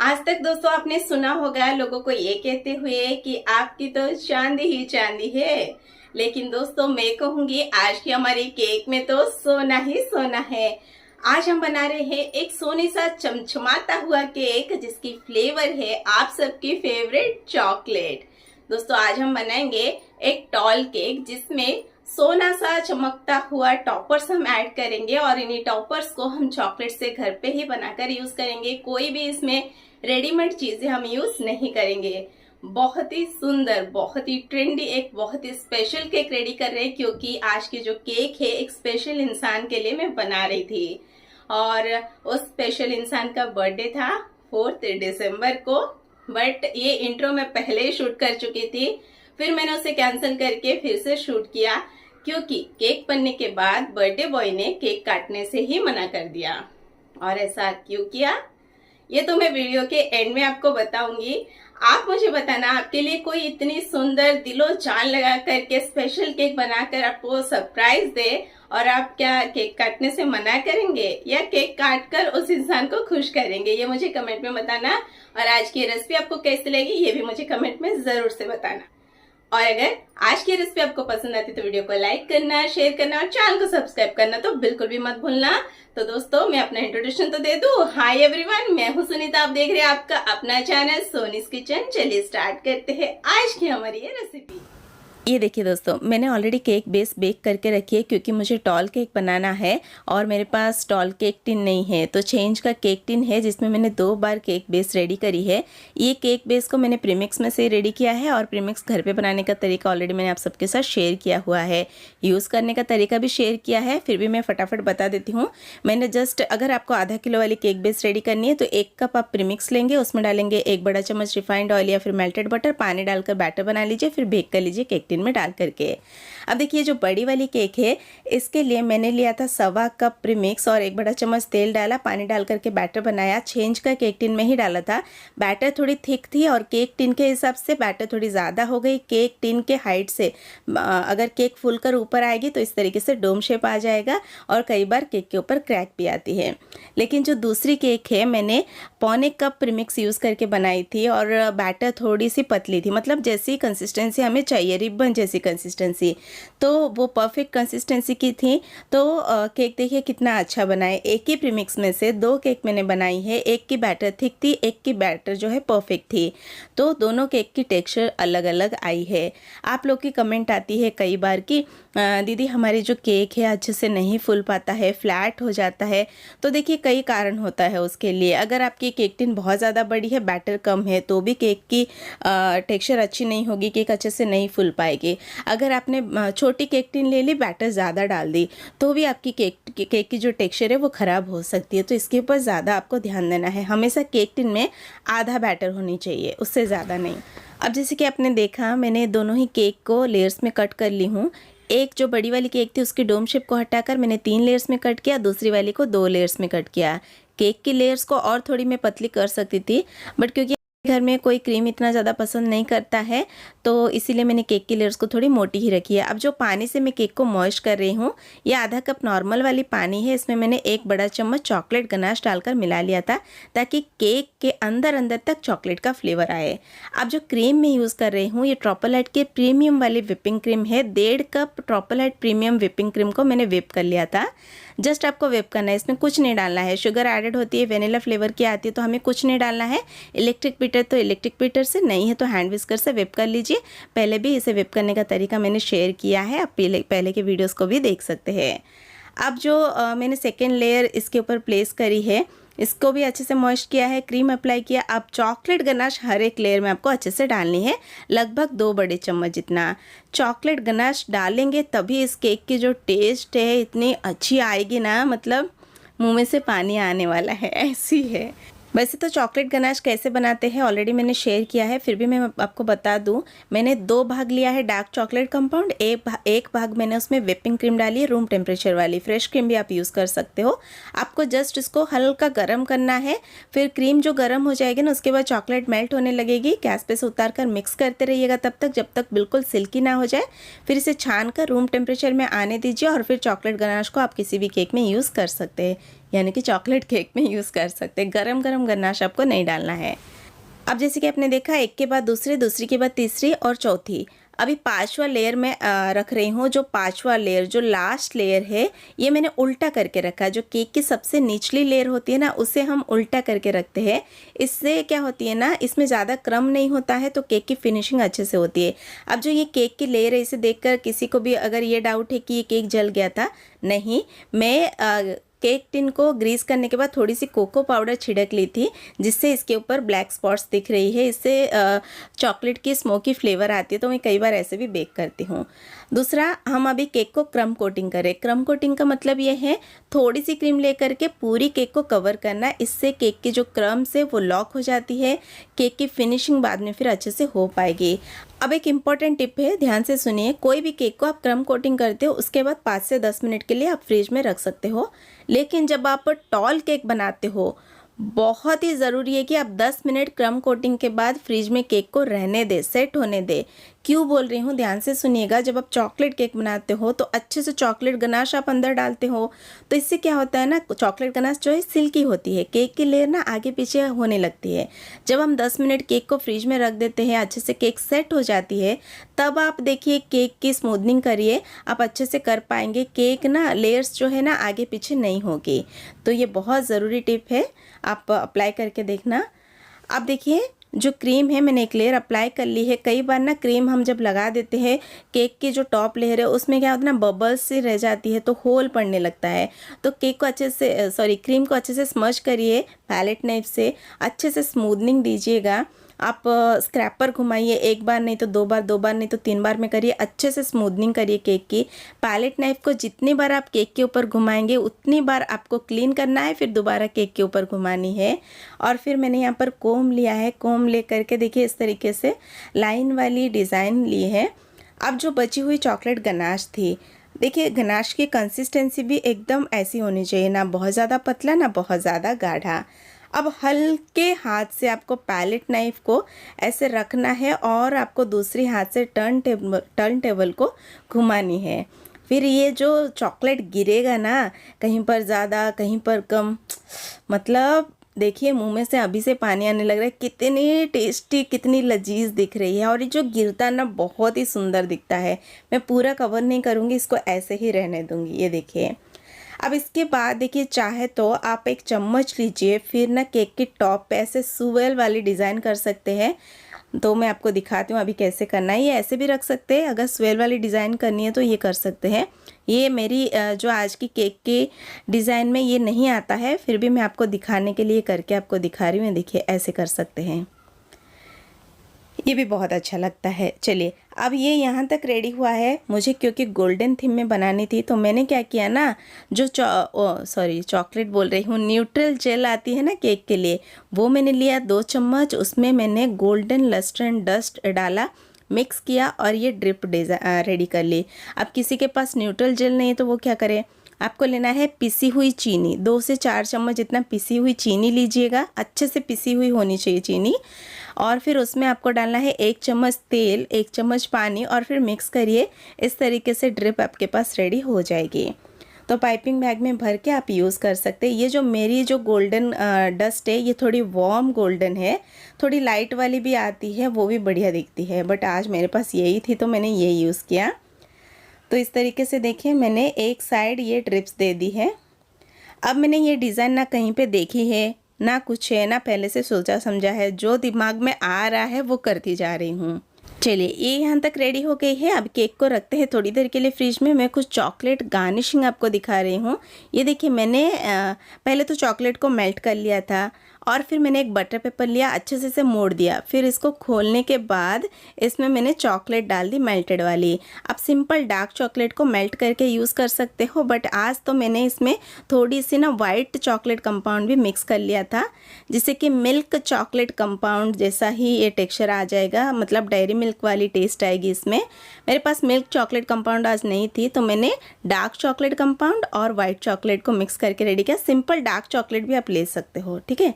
आज तक दोस्तों आपने सुना होगा लोगों को ये कहते हुए कि आपकी तो चांदी ही चांदी है। लेकिन दोस्तों मैं कहूंगी आज की हमारी केक में तो सोना ही सोना है। आज हम बना रहे हैं एक सोने सा चमचमाता हुआ केक जिसकी फ्लेवर है आप सबकी फेवरेट चॉकलेट। दोस्तों आज हम बनाएंगे एक टॉल केक जिसमें सोना सा चमकता हुआ टॉपर्स हम ऐड करेंगे और इन्हीं टॉपर्स को हम चॉकलेट से घर पे ही बनाकर यूज करेंगे। कोई भी इसमें रेडीमेड चीजें हम यूज नहीं करेंगे। बहुत ही सुंदर, बहुत ही ट्रेंडी, एक बहुत ही स्पेशल केक रेडी कर रहे हैं क्योंकि आज की जो केक है एक स्पेशल इंसान के लिए मैं बना रही थी और उस स्पेशल इंसान का बर्थडे था 4 दिसंबर को। बट ये इंट्रो मैं पहले ही शूट कर चुकी थी, फिर मैंने उसे कैंसिल करके फिर से शूट किया क्योंकि केक बनने के बाद बर्थडे बॉय ने केक काटने से ही मना कर दिया। और ऐसा क्यों किया ये तो मैं वीडियो के एंड में आपको बताऊंगी। आप मुझे बताना आपके लिए कोई इतनी सुंदर दिलो जान लगा करके स्पेशल केक बनाकर आपको सरप्राइज दे और आप क्या केक काटने से मना करेंगे या केक काटकर उस इंसान को खुश करेंगे, ये मुझे कमेंट में बताना। और आज की रेसिपी आपको कैसी लगी ये भी मुझे कमेंट में जरूर से बताना। और अगर आज की रेसिपी आपको पसंद आती तो वीडियो को लाइक करना, शेयर करना और चैनल को सब्सक्राइब करना तो बिल्कुल भी मत भूलना। तो दोस्तों मैं अपना इंट्रोडक्शन तो दे दूं। हाय एवरीवन, मैं हूं सुनीता, आप देख रहे हैं आपका अपना चैनल सोनीज किचन। चलिए स्टार्ट करते हैं आज की हमारी ये रेसिपी। ये देखिए दोस्तों, मैंने ऑलरेडी केक बेस बेक करके रखी है क्योंकि मुझे टॉल केक बनाना है और मेरे पास टॉल केक टिन नहीं है, तो चेंज का केक टिन है जिसमें मैंने 2 बार केक बेस रेडी करी है। ये केक बेस को मैंने प्रीमिक्स में से रेडी किया है और प्रीमिक्स घर पे बनाने का तरीका ऑलरेडी मैंने आप सबके साथ शेयर किया हुआ है, यूज़ करने का तरीका भी शेयर किया है। फिर भी मैं फटाफट बता देती हूँ। मैंने जस्ट अगर आपको आधा किलो वाली केक बेस रेडी करनी है तो 1 कप आप प्रीमिक्स लेंगे, उसमें डालेंगे 1 बड़ा चम्मच रिफाइंड ऑयल या फिर मेल्टेड बटर, पानी डालकर बैटर बना लीजिए, फिर बेक कर लीजिए केक टिन में डाल करके। अब देखिए जो बड़ी वाली केक है इसके लिए मैंने लिया था 1.25 कप प्रीमिक्स और 1 बड़ा चम्मच तेल डाला, पानी डाल करके बैटर बनाया। चेंज का केक टिन में ही डाला था। बैटर थोड़ी थिक थी और केक टिन के हिसाब से बैटर थोड़ी ज़्यादा हो गई। केक टिन के हाइट से अगर केक फूलकर ऊपर आएगी तो इस तरीके से डोम शेप आ जाएगा और कई बार केक के ऊपर क्रैक भी आती है। लेकिन जो दूसरी केक है मैंने 1.25 कप प्रीमिक्स यूज़ करके बनाई थी और बैटर थोड़ी सी पतली थी, मतलब जैसी कंसिस्टेंसी हमें चाहिए, रिबन जैसी कंसिस्टेंसी, तो वो परफेक्ट कंसिस्टेंसी की थी। तो केक देखिए कितना अच्छा बना है। एक ही प्रीमिक्स में से 2 केक मैंने बनाई है, एक की बैटर थिक थी, एक की बैटर जो है परफेक्ट थी, तो दोनों केक की टेक्सचर अलग अलग आई है। आप लोग की कमेंट आती है कई बार कि दीदी हमारी जो केक है अच्छे से नहीं फूल पाता है, फ्लैट हो जाता है। तो देखिए कई कारण होता है उसके लिए। अगर आपकी केक टिन बहुत ज़्यादा बड़ी है, बैटर कम है, तो भी केक की टेक्सचर अच्छी नहीं होगी, केक अच्छे से नहीं फूल पाएगी। अगर आपने छोटी केक टिन ले ली, बैटर ज़्यादा डाल दी, तो भी आपकी केक की जो टेक्सचर है वो ख़राब हो सकती है। तो इसके ऊपर ज़्यादा आपको ध्यान देना है। हमेशा केक टिन में आधा बैटर होनी चाहिए, उससे ज़्यादा नहीं। अब जैसे कि आपने देखा मैंने दोनों ही केक को लेयर्स में कट कर ली हूँ। एक जो बड़ी वाली केक थी उसकी डोम शेप को हटाकर मैंने 3 लेयर्स में कट किया, दूसरी वाली को 2 लेयर्स में कट किया। केक की लेयर्स को और थोड़ी मैं पतली कर सकती थी, बट क्योंकि घर में कोई क्रीम इतना ज़्यादा पसंद नहीं करता है तो इसीलिए मैंने केक की लेयर्स को थोड़ी मोटी ही रखी है। अब जो पानी से मैं केक को मॉइस्ट कर रही हूँ, ये आधा कप नॉर्मल वाली पानी है। इसमें मैंने 1 बड़ा चम्मच चॉकलेट गनाश डालकर मिला लिया था ताकि केक के अंदर अंदर तक चॉकलेट का फ्लेवर आए। अब जो क्रीम मैं यूज़ कर रही हूँ ये ट्रोपोलाइट की प्रीमियम वाली विपिंग क्रीम है। 1.5 कप ट्रोपोलाइट प्रीमियम विपिंग क्रीम को मैंने विप कर लिया था। जस्ट आपको विप करना है, इसमें कुछ नहीं डालना है। शुगर एडेड होती है, वेनिला फ्लेवर की आती है, तो हमें कुछ नहीं डालना है। इलेक्ट्रिक बीटर तो इलेक्ट्रिक बीटर से, नहीं है तो हैंड विस्कर से विप कर लीजिए। पहले भी इसे विप करने का तरीका मैंने शेयर किया है, आप पहले के वीडियोस को भी देख सकते हैं। अब जो मैंने सेकेंड लेयर इसके ऊपर प्लेस करी है, इसको भी अच्छे से मॉइस्ट किया है, क्रीम अप्लाई किया। अब चॉकलेट गनाश हर एक लेयर में आपको अच्छे से डालनी है, लगभग 2 बड़े चम्मच जितना चॉकलेट गनाश डालेंगे तभी इस केक की जो टेस्ट है इतनी अच्छी आएगी ना, मतलब मुंह में से पानी आने वाला है, ऐसी है। वैसे तो चॉकलेट गनाश कैसे बनाते हैं ऑलरेडी मैंने शेयर किया है, फिर भी मैं आपको बता दूं। मैंने 2 भाग लिया है डार्क चॉकलेट कंपाउंड, एक भाग मैंने उसमें व्हिपिंग क्रीम डाली है, रूम टेम्परेचर वाली। फ्रेश क्रीम भी आप यूज़ कर सकते हो। आपको जस्ट इसको हल्का गर्म करना है, फिर क्रीम जो गर्म हो जाएगी ना उसके बाद चॉकलेट मेल्ट होने लगेगी। गैस पे से उतार कर मिक्स करते रहिएगा तब तक जब तक बिल्कुल सिल्की ना हो जाए। फिर इसे छान कर रूम टेम्परेचर में आने दीजिए और फिर चॉकलेट गनाश को आप किसी भी केक में यूज़ कर सकते हैं। यानी कि चॉकलेट केक में यूज़ कर सकते हैं। गरम गरम गनाश आपको नहीं डालना है। अब जैसे कि आपने देखा, एक के बाद दूसरी, दूसरी के बाद तीसरी और चौथी, अभी पांचवा लेयर में रख रही हूँ। जो पांचवा लेयर, जो लास्ट लेयर है, ये मैंने उल्टा करके रखा है। जो केक की सबसे निचली लेयर होती है ना, उसे हम उल्टा करके रखते हैं। इससे क्या होती है ना, इसमें ज़्यादा क्रम नहीं होता है, तो केक की फिनिशिंग अच्छे से होती है। अब जो ये केक की लेयर है, इसे देखकर किसी को भी अगर ये डाउट है कि ये केक जल गया था, नहीं, मैं केक टिन को ग्रीस करने के बाद थोड़ी सी कोको पाउडर छिड़क ली थी, जिससे इसके ऊपर ब्लैक स्पॉट्स दिख रही है। इससे चॉकलेट की स्मोकी फ्लेवर आती है, तो मैं कई बार ऐसे भी बेक करती हूँ। दूसरा, हम अभी केक को क्रम कोटिंग करें। क्रम कोटिंग का मतलब ये है, थोड़ी सी क्रीम लेकर के पूरी केक को कवर करना। इससे केक की जो क्रम्स है वो लॉक हो जाती है, केक की फिनिशिंग बाद में फिर अच्छे से हो पाएगी। अब एक इम्पॉर्टेंट टिप है, ध्यान से सुनिए। कोई भी केक को आप क्रम कोटिंग करते हो, उसके बाद 5 से 10 मिनट के लिए आप फ्रिज में रख सकते हो। लेकिन जब आप टॉल केक बनाते हो, बहुत ही ज़रूरी है कि आप 10 मिनट क्रम कोटिंग के बाद फ्रिज में केक को रहने दें, सेट होने दें। क्यों बोल रही हूँ, ध्यान से सुनिएगा। जब आप चॉकलेट केक बनाते हो तो अच्छे से चॉकलेट गनाश आप अंदर डालते हो, तो इससे क्या होता है ना, चॉकलेट गनाश जो है सिल्की होती है, केक की लेयर ना आगे पीछे होने लगती है। जब हम 10 मिनट केक को फ्रिज में रख देते हैं, अच्छे से केक सेट हो जाती है, तब आप देखिए केक की स्मूदनिंग करिए, आप अच्छे से कर पाएंगे। केक ना लेयर्स जो है ना आगे पीछे नहीं होगी। तो ये बहुत ज़रूरी टिप है, आप अप्लाई करके देखना। अब देखिए, जो क्रीम है, मैंने एक लेयर अप्लाई कर ली है। कई बार ना क्रीम हम जब लगा देते हैं, केक की जो टॉप लेयर है उसमें क्या होता है ना, बबल्स सी रह जाती है, तो होल पड़ने लगता है। तो केक को अच्छे से क्रीम को अच्छे से स्मज करिए, पैलेट नाइफ से अच्छे से स्मूदनिंग दीजिएगा। आप स्क्रैपर घुमाइए, एक बार नहीं तो 2 बार, 2 बार नहीं तो 3 बार में करिए, अच्छे से स्मूदनिंग करिए केक की। पैलेट नाइफ को जितनी बार आप केक के ऊपर घुमाएंगे, उतनी बार आपको क्लीन करना है, फिर दोबारा केक के ऊपर घुमानी है। और फिर मैंने यहाँ पर कोम लिया है, कोम ले करके देखिए इस तरीके से लाइन वाली डिज़ाइन ली है। अब जो बची हुई चॉकलेट गनाश थी, देखिए गनाश की कंसिस्टेंसी भी एकदम ऐसी होनी चाहिए, ना बहुत ज़्यादा पतला ना बहुत ज़्यादा गाढ़ा। अब हल्के हाथ से आपको पैलेट नाइफ को ऐसे रखना है और आपको दूसरी हाथ से टर्न टेबल को घुमानी है। फिर ये जो चॉकलेट गिरेगा ना, कहीं पर ज़्यादा कहीं पर कम, मतलब देखिए मुंह में से अभी से पानी आने लग रहा है। कितनी टेस्टी, कितनी लजीज दिख रही है। और ये जो गिरता ना बहुत ही सुंदर दिखता है। मैं पूरा कवर नहीं करूँगी, इसको ऐसे ही रहने दूँगी। ये देखिए, अब इसके बाद देखिए, चाहे तो आप एक चम्मच लीजिए, फिर ना केक की टॉप पे ऐसे स्वेल वाली डिज़ाइन कर सकते हैं। तो मैं आपको दिखाती हूँ अभी कैसे करना है। ये ऐसे भी रख सकते हैं, अगर स्वेल वाली डिज़ाइन करनी है तो ये कर सकते हैं। ये मेरी जो आज की केक के डिज़ाइन में ये नहीं आता है, फिर भी मैं आपको दिखाने के लिए करके आपको दिखा रही हूँ। देखिए ऐसे कर सकते हैं, ये भी बहुत अच्छा लगता है। चलिए, अब ये यहाँ तक रेडी हुआ है। मुझे क्योंकि गोल्डन थीम में बनानी थी, तो मैंने क्या किया ना, जो चॉकलेट बोल रही हूँ, न्यूट्रल जेल आती है ना केक के लिए, वो मैंने लिया 2 चम्मच। उसमें मैंने गोल्डन लस्टर एंड डस्ट डाला, मिक्स किया और ये ड्रिप रेडी कर ली। अब किसी के पास न्यूट्रल जेल नहीं है तो वो क्या करे, आपको लेना है पिसी हुई चीनी। 2 से 4 चम्मच जितना पिसी हुई चीनी लीजिएगा, अच्छे से पिसी हुई होनी चाहिए चीनी। और फिर उसमें आपको डालना है 1 चम्मच तेल, 1 चम्मच पानी, और फिर मिक्स करिए। इस तरीके से ड्रिप आपके पास रेडी हो जाएगी। तो पाइपिंग बैग में भर के आप यूज़ कर सकते हैं। ये जो मेरी जो गोल्डन डस्ट है, ये थोड़ी वार्म गोल्डन है, थोड़ी लाइट वाली भी आती है, वो भी बढ़िया दिखती है, बट आज मेरे पास यही थी तो मैंने ये यूज़ किया। तो इस तरीके से देखिए, मैंने एक साइड ये ड्रिप्स दे दी है। अब मैंने ये डिज़ाइन ना कहीं पे देखी है, ना कुछ है, ना पहले से सोचा समझा है, जो दिमाग में आ रहा है वो करती जा रही हूँ। चलिए, ये यहाँ तक रेडी हो गई है। अब केक को रखते हैं थोड़ी देर के लिए फ्रिज में। मैं कुछ चॉकलेट गार्निशिंग आपको दिखा रही हूँ। ये देखिए, मैंने पहले तो चॉकलेट को मेल्ट कर लिया था, और फिर मैंने एक बटर पेपर लिया, अच्छे से इसे मोड़ दिया। फिर इसको खोलने के बाद इसमें मैंने चॉकलेट डाल दी मेल्टेड वाली। आप सिंपल डार्क चॉकलेट को मेल्ट करके यूज़ कर सकते हो, बट आज तो मैंने इसमें थोड़ी सी ना वाइट चॉकलेट कंपाउंड भी मिक्स कर लिया था, जिससे कि मिल्क चॉकलेट कंपाउंड जैसा ही ये टेक्सचर आ जाएगा, मतलब डेयरी मिल्क वाली टेस्ट आएगी इसमें। मेरे पास मिल्क चॉकलेट कंपाउंड आज नहीं थी, तो मैंने डार्क चॉकलेट कंपाउंड और वाइट चॉकलेट को मिक्स करके रेडी किया। सिंपल डार्क चॉकलेट भी आप ले सकते हो, ठीक है।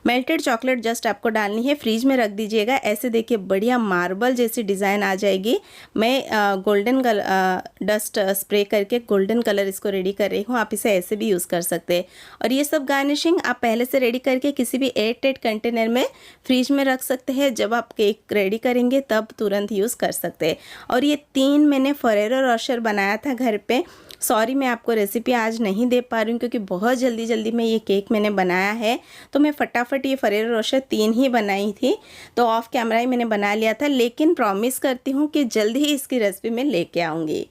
मेल्टेड चॉकलेट जस्ट आपको डालनी है, फ्रीज में रख दीजिएगा। ऐसे देखिए बढ़िया मार्बल जैसी डिज़ाइन आ जाएगी। मैं गोल्डन डस्ट स्प्रे करके गोल्डन कलर इसको रेडी कर रही हूँ। आप इसे ऐसे भी यूज़ कर सकते हैं। और ये सब गार्निशिंग आप पहले से रेडी करके किसी भी एयरटाइट कंटेनर में फ्रीज में रख सकते हैं। जब आप केक रेडी करेंगे तब तुरंत यूज़ कर सकते हैं। और ये 3 मैंने फरेरो रोशर बनाया था घर पे। सॉरी मैं आपको रेसिपी आज नहीं दे पा रही हूँ क्योंकि बहुत जल्दी में ये केक मैंने बनाया है, तो मैं फटाफट ये फरेरो रोशर 3 ही बनाई थी, तो ऑफ कैमरा ही मैंने बना लिया था। लेकिन प्रॉमिस करती हूँ कि जल्द ही इसकी रेसिपी मैं लेके आऊँगी।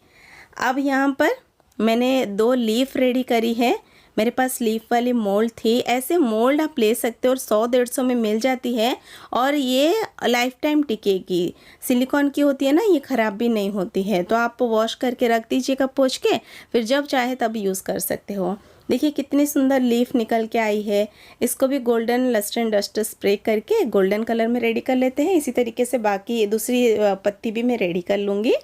अब यहाँ पर मैंने 2 लीफ रेडी करी है। मेरे पास लीफ वाली मोल्ड थी। ऐसे मोल्ड आप ले सकते हो और 100-150 में मिल जाती है और ये लाइफ टाइम टिकेगी। सिलिकॉन की होती है ना, ये ख़राब भी नहीं होती है। तो आप वॉश करके रख दीजिएगा पोंछ के, फिर जब चाहे तब यूज़ कर सकते हो। देखिए कितनी सुंदर लीफ निकल के आई है। इसको भी golden lustre and dust spray करके गोल्डन कलर में रेडी कर लेते हैं। इसी तरीके से बाकी दूसरी पत्ती भी मैं रेडी कर लूँगी।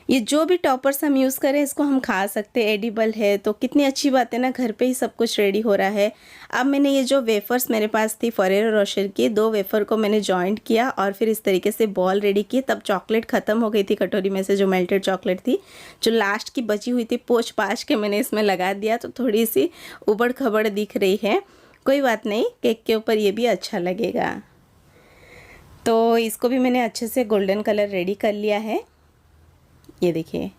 ये जो भी टॉपर्स हम यूज़ करें इसको हम खा सकते हैं, एडिबल है, तो कितनी अच्छी बात है ना, घर पे ही सब कुछ रेडी हो रहा है। अब मैंने ये जो वेफर्स मेरे पास थी फरेरो रोशर की, 2 वेफर को मैंने जॉइंट किया और फिर इस तरीके से बॉल रेडी की। तब चॉकलेट ख़त्म हो गई थी कटोरी में से, जो मेल्टेड चॉकलेट थी, जो लास्ट की बची हुई थी पोंछ पाछ के मैंने इसमें लगा दिया, तो थोड़ी सी उबड़ खबड़ दिख रही है। कोई बात नहीं, केक के ऊपर ये भी अच्छा लगेगा। तो इसको भी मैंने अच्छे से गोल्डन कलर रेडी कर लिया है। ये देखिए,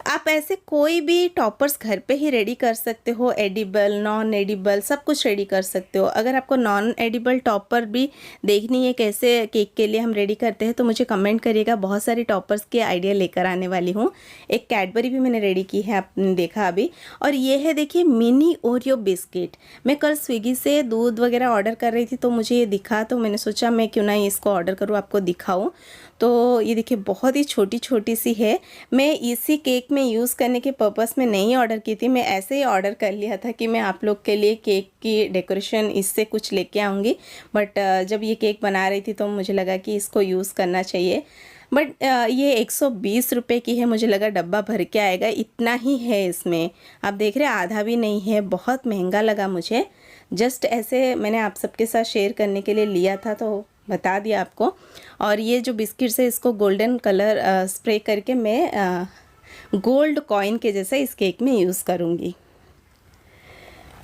आप ऐसे कोई भी टॉपर्स घर पे ही रेडी कर सकते हो, एडिबल नॉन एडिबल सब कुछ रेडी कर सकते हो। अगर आपको नॉन एडिबल टॉपर भी देखनी है कैसे केक के लिए हम रेडी करते हैं तो मुझे कमेंट करिएगा। बहुत सारी टॉपर्स के आइडिया लेकर आने वाली हूँ। एक कैडबरी भी मैंने रेडी की है, आपने देखा अभी। और ये है देखिए मिनी ओरियो बिस्किट। मैं कल स्विगी से दूध वगैरह ऑर्डर कर रही थी तो मुझे ये दिखा, तो मैंने सोचा मैं क्यों ना इसको ऑर्डर करूँ, आपको दिखाऊँ। तो ये देखिए बहुत ही छोटी छोटी सी है। मैं इसी केक में यूज़ करने के पर्पस में नहीं ऑर्डर की थी, मैं ऐसे ही ऑर्डर कर लिया था कि मैं आप लोग के लिए केक की डेकोरेशन इससे कुछ लेके आऊँगी। बट जब ये केक बना रही थी तो मुझे लगा कि इसको यूज़ करना चाहिए। बट ये 120 रुपये की है, मुझे लगा डब्बा भर के आएगा, इतना ही है इसमें। आप देख रहे हैं आधा भी नहीं है, बहुत महंगा लगा मुझे। जस्ट ऐसे मैंने आप सबके साथ शेयर करने के लिए लिया था तो बता दिया आपको। और ये जो बिस्किट्स है इसको गोल्डन कलर स्प्रे करके मैं गोल्ड कॉइन के जैसा इस केक में यूज़ करूँगी।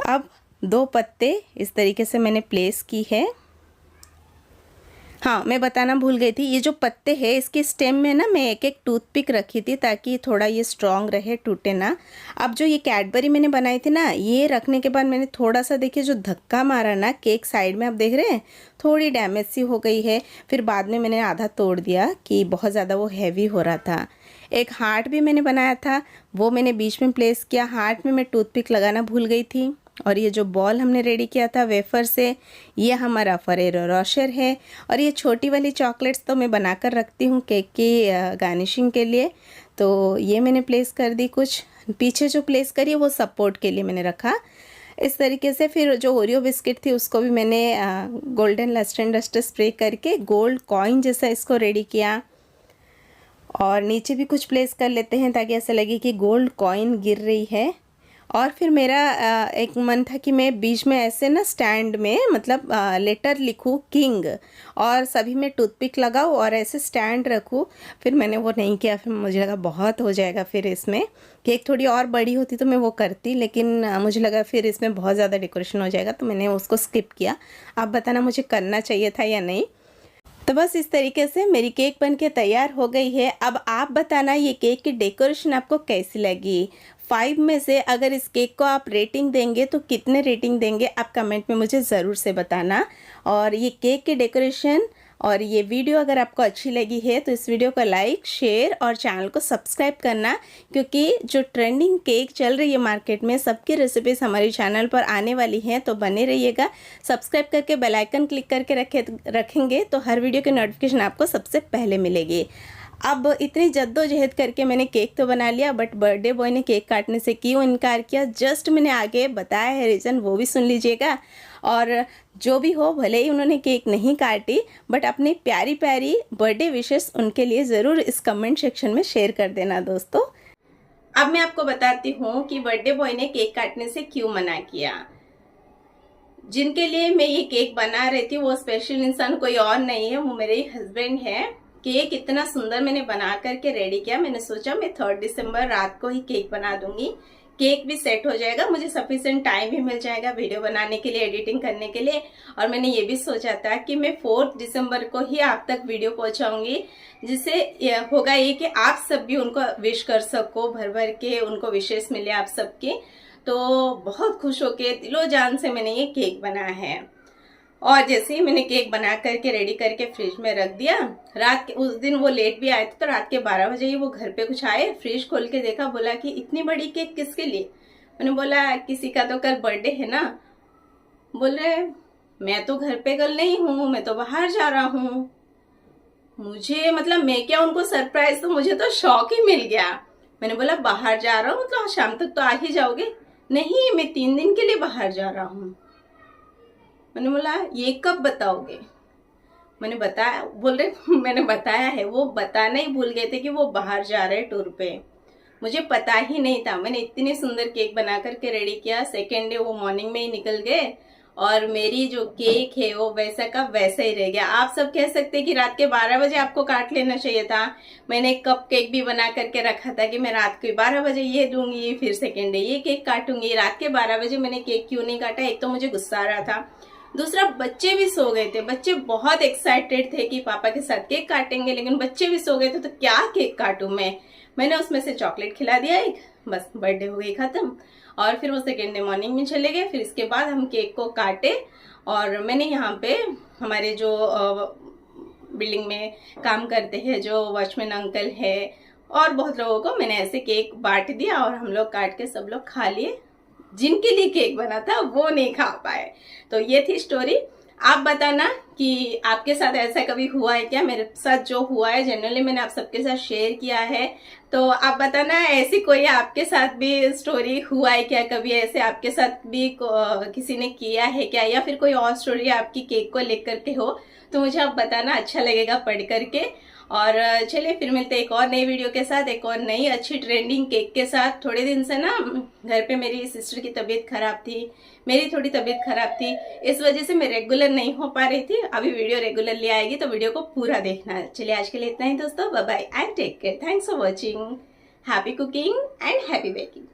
अब 2 पत्ते इस तरीके से मैंने प्लेस की है। हाँ, मैं बताना भूल गई थी, ये जो पत्ते हैं इसके स्टेम में ना मैं एक टूथपिक रखी थी ताकि थोड़ा ये स्ट्रॉन्ग रहे, टूटे ना। अब जो ये कैडबरी मैंने बनाई थी ना, ये रखने के बाद मैंने थोड़ा सा देखिए जो धक्का मारा ना केक साइड में, आप देख रहे हैं थोड़ी डैमेज सी हो गई है। फिर बाद में मैंने आधा तोड़ दिया कि बहुत ज़्यादा वो हैवी हो रहा था। एक हार्ट भी मैंने बनाया था, वो मैंने बीच में प्लेस किया। हार्ट में मैं टूथपिक लगाना भूल गई थी। और ये जो बॉल हमने रेडी किया था वेफर से, ये हमारा फरेरो रोशर है। और ये छोटी वाली चॉकलेट्स तो मैं बनाकर रखती हूँ केक की गार्निशिंग के लिए, तो ये मैंने प्लेस कर दी। कुछ पीछे जो प्लेस करी है वो सपोर्ट के लिए मैंने रखा इस तरीके से। फिर जो ओरियो बिस्किट थी उसको भी मैंने golden lustre and dust spray करके गोल्ड कॉइन जैसा इसको रेडी किया। और नीचे भी कुछ प्लेस कर लेते हैं ताकि ऐसा लगे कि गोल्ड कॉइन गिर रही है। और फिर मेरा एक मन था कि मैं बीच में ऐसे ना स्टैंड में मतलब लेटर लिखूँ किंग और सभी में टूथपिक लगाऊँ और ऐसे स्टैंड रखूँ। फिर मैंने वो नहीं किया, फिर मुझे लगा बहुत हो जाएगा। फिर इसमें केक थोड़ी और बड़ी होती तो मैं वो करती, लेकिन मुझे लगा फिर इसमें बहुत ज़्यादा डेकोरेशन हो जाएगा तो मैंने उसको स्किप किया। आप बताना मुझे करना चाहिए था या नहीं। तो बस इस तरीके से मेरी केक बनके तैयार हो गई है। अब आप बताना ये केक की डेकोरेशन आपको कैसी लगी। 5 में से अगर इस केक को आप रेटिंग देंगे तो कितने रेटिंग देंगे आप कमेंट में मुझे ज़रूर से बताना। और ये केक की डेकोरेशन और ये वीडियो अगर आपको अच्छी लगी है तो इस वीडियो को लाइक, शेयर और चैनल को सब्सक्राइब करना, क्योंकि जो ट्रेंडिंग केक चल रही है मार्केट में सबकी रेसिपीज़ हमारे चैनल पर आने वाली हैं। तो बने रहिएगा, सब्सक्राइब करके बेल आइकन क्लिक करके रखेंगे तो हर वीडियो की नोटिफिकेशन आपको सबसे पहले मिलेगी। अब इतनी जद्दोजहद करके मैंने केक तो बना लिया, बट बर्थडे बॉय ने केक काटने से क्यों इनकार किया जस्ट मैंने आगे बताया है रीज़न, वो भी सुन लीजिएगा। और जो भी हो, भले ही उन्होंने केक नहीं काटी बट अपनी प्यारी प्यारी बर्थडे विशेस उनके लिए ज़रूर इस कमेंट सेक्शन में शेयर कर देना दोस्तों। अब मैं आपको बताती हूँ कि बर्थडे बॉय ने केक काटने से क्यों मना किया। जिनके लिए मैं ये केक बना रही थी वो स्पेशल इंसान कोई और नहीं है, वो मेरे हस्बैंड है। केक इतना सुंदर मैंने बना करके रेडी किया। मैंने सोचा मैं 3 दिसंबर रात को ही केक बना दूंगी, केक भी सेट हो जाएगा, मुझे सफिशिएंट टाइम भी मिल जाएगा वीडियो बनाने के लिए, एडिटिंग करने के लिए। और मैंने ये भी सोचा था कि मैं 4 दिसंबर को ही आप तक वीडियो पहुंचाऊंगी, जिससे होगा ये कि आप सब भी उनको विश कर सको, भर भर के उनको विशेष मिले आप सबके। तो बहुत खुश होके दिलो जान से मैंने ये केक बनाया है। और जैसे ही मैंने केक बना करके रेडी करके फ्रिज में रख दिया, रात के उस दिन वो लेट भी आए थे, तो रात के 12 बजे ही वो घर पे कुछ आए, फ्रिज खोल के देखा, बोला कि इतनी बड़ी केक किसके लिए। मैंने बोला किसी का तो कल बर्थडे है ना। बोल रहे मैं तो घर पे कल नहीं हूँ, मैं तो बाहर जा रहा हूँ। मुझे मतलब मैं क्या उनको सरप्राइज, तो मुझे तो शौक ही मिल गया। मैंने बोला बाहर जा रहा हूँ मतलब शाम तक तो आ ही जाओगे। नहीं, मैं 3 दिन के लिए बाहर जा रहा हूँ। मैंने बोला ये कब बताओगे। मैंने बताया, बोल रहे मैंने बताया है। वो बताना ही भूल गए थे कि वो बाहर जा रहे टूर पे। मुझे पता ही नहीं था। मैंने इतनी सुंदर केक बना करके रेडी किया। सेकेंड डे वो मॉर्निंग में ही निकल गए और मेरी जो केक है वो वैसा का वैसा ही रह गया। आप सब कह सकते कि रात के 12 बजे आपको काट लेना चाहिए था। मैंने एक कप केक भी बना करके रखा था कि मैं रात के 12 बजे ये दूंगी, फिर सेकेंड डे ये केक काटूंगी। रात के 12 बजे मैंने केक क्यों नहीं काटा, एक तो मुझे गुस्सा आ रहा था, दूसरा बच्चे भी सो गए थे। बच्चे बहुत एक्साइटेड थे कि पापा के साथ केक काटेंगे, लेकिन बच्चे भी सो गए थे, तो क्या केक काटूं मैंने उसमें से चॉकलेट खिला दिया एक, बस बर्थडे हो गई खत्म। और फिर वो सेकेंड डे मॉर्निंग में चले गए। फिर इसके बाद हम केक को काटे और मैंने यहाँ पे हमारे जो बिल्डिंग में काम करते हैं जो वॉचमैन अंकल है और बहुत लोगों को मैंने ऐसे केक बांट दिया और हम लोग काट के सब लोग खा लिए। जिनके लिए केक बना था वो नहीं खा पाए। तो ये थी स्टोरी। आप बताना कि आपके साथ ऐसा कभी हुआ है क्या। मेरे साथ जो हुआ है जनरली मैंने आप सबके साथ शेयर किया है, तो आप बताना ऐसी कोई आपके साथ भी स्टोरी हुआ है क्या, कभी ऐसे आपके साथ भी किसी ने किया है क्या, या फिर कोई और स्टोरी आपकी केक को लेकर के हो, तो मुझे आप बताना, अच्छा लगेगा पढ़ करके। और चलिए फिर मिलते हैं एक और नई वीडियो के साथ, एक और नई अच्छी ट्रेंडिंग केक के साथ। थोड़े दिन से ना घर पे मेरी सिस्टर की तबीयत खराब थी, मेरी थोड़ी तबीयत खराब थी, इस वजह से मैं रेगुलर नहीं हो पा रही थी। अभी वीडियो रेगुलरली आएगी तो वीडियो को पूरा देखना। चलिए आज के लिए इतना ही दोस्तों, bye bye and take care. Thanks for watching. Happy cooking and happy baking.